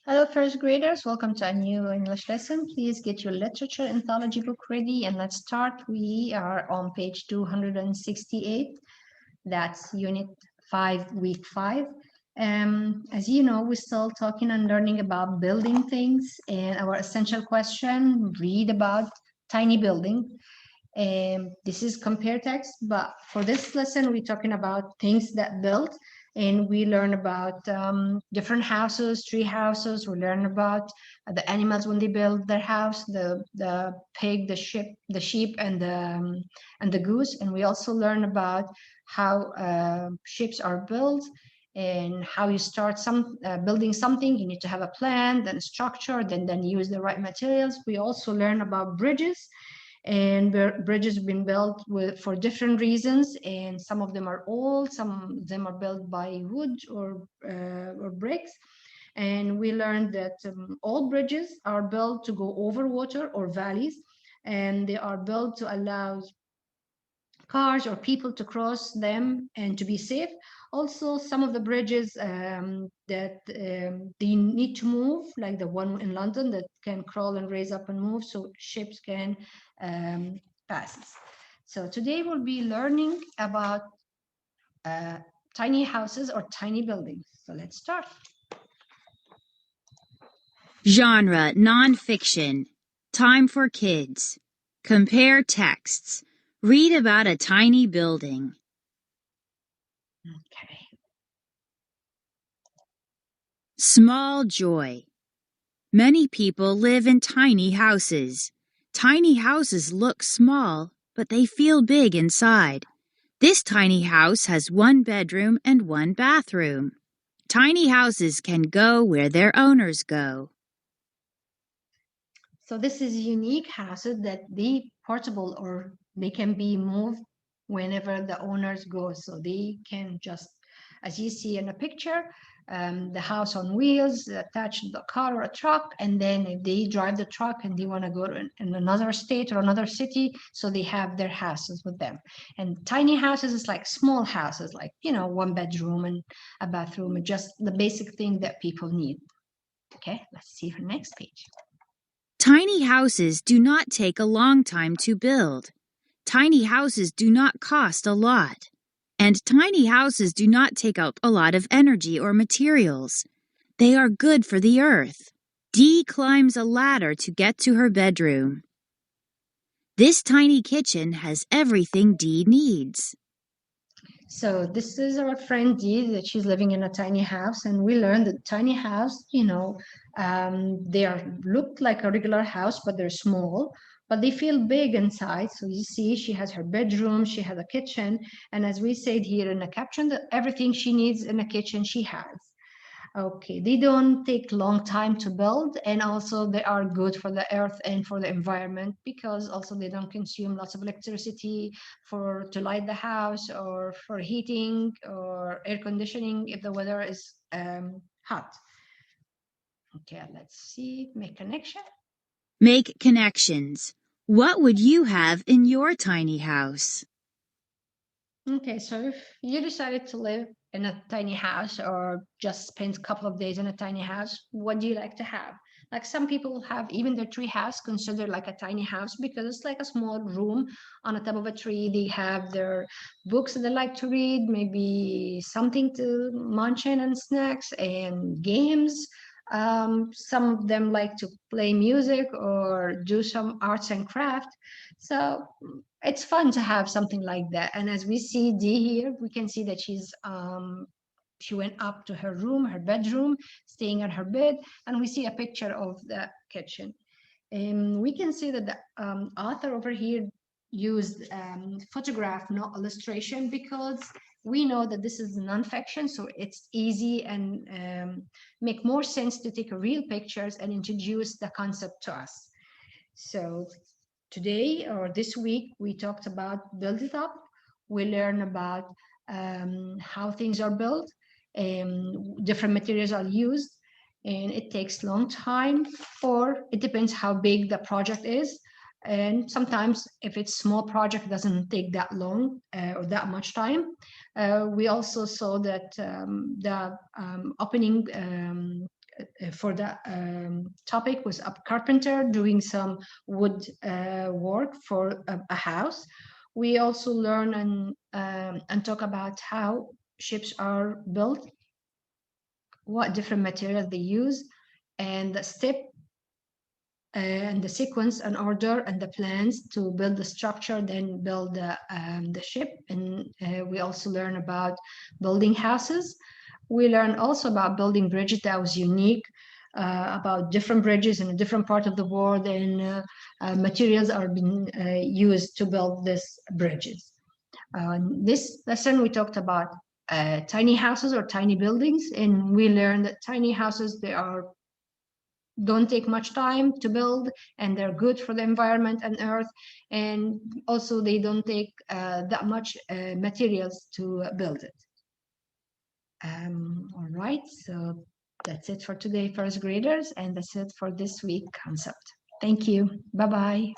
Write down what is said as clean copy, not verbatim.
Hello, first graders. Welcome to a new English lesson. Please get your literature anthology book ready and let's start. We are on page 268. That's unit 5, week 5. As you know, we're still talking and learning about building things, and our essential question, read about tiny building. This is compare text, but for this lesson, we're talking about things that build, and we learn about different houses, tree houses. We learn about the animals when they build their house, the pig, the sheep, and the goose. And we also learn about how ships are built and how you start building something. You need to have a plan, then a structure, then use the right materials. We also learn about bridges, and bridges have been built for different reasons, and some of them are old, some of them are built by wood or bricks. And we learned that all bridges are built to go over water or valleys, and they are built to allow cars or people to cross them and to be safe. Also, some of the bridges that they need to move, like the one in London that can crawl and raise up and move so ships can pass. So today we'll be learning about tiny houses or tiny buildings. So let's start. Genre, nonfiction. Time for kids. Compare texts. Read about a tiny building. Okay. Small joy. Many people live in tiny houses. Tiny houses look small, but they feel big inside. This tiny house has one bedroom and one bathroom. Tiny houses can go where their owners go. So this is unique houses that they portable or they can be moved whenever the owners go. So they can just, as you see in the picture, the house on wheels attached to the car or a truck, and then if they drive the truck and they want to go in another state or another city, so they have their houses with them. And tiny houses is like small houses, like, you know, one bedroom and a bathroom, and just the basic thing that people need. Okay, let's see the next page. Tiny houses do not take a long time to build. Tiny houses do not cost a lot. And tiny houses do not take up a lot of energy or materials. They are good for the earth. Dee climbs a ladder to get to her bedroom. This tiny kitchen has everything Dee needs. So this is our friend Dee, that she's living in a tiny house, and we learned that tiny house, you know, they look like a regular house, but they're small, but they feel big inside. So you see, she has her bedroom, she has a kitchen, and as we said here in the caption, that everything she needs in a kitchen she has. Okay, they don't take long time to build, and also they are good for the earth and for the environment, because also they don't consume lots of electricity to light the house or for heating or air conditioning if the weather is hot. Okay, let's see, make connection. Make connections. What would you have in your tiny house? Okay, so if you decided to live in a tiny house or just spend a couple of days in a tiny house, what do you like to have? Like some people have even their tree house considered like a tiny house because it's like a small room on the top of a tree. They have their books that they like to read, maybe something to munch in and snacks and games. Some of them like to play music or do some arts and craft. So it's fun to have something like that. And as we see Dee here, we can see that she went up to her room, her bedroom, staying on her bed, and we see a picture of the kitchen. And we can see that the author over here used photograph, not illustration, because we know that this is nonfiction, so it's easy and make more sense to take real pictures and introduce the concept to us. So today or this week, we talked about build it up. We learn about how things are built, and different materials are used, and it takes long time, or it depends how big the project is. And sometimes if it's small project, it doesn't take that long or that much time. We also saw that the opening for the topic was a carpenter doing some wood work for a house. We also learn and talk about how ships are built, what different materials they use, and the step and the sequence and order and the plans to build the structure, then build the ship. And we also learn about building houses. We learn also about building bridges that was unique, about different bridges in a different part of the world, and materials are being used to build these bridges. This lesson we talked about tiny houses or tiny buildings, and we learned that tiny houses, don't take much time to build, and they're good for the environment and earth, and also they don't take that much materials to build it. All right, so that's it for today, first graders, and that's it for this week concept. Thank you. Bye-bye.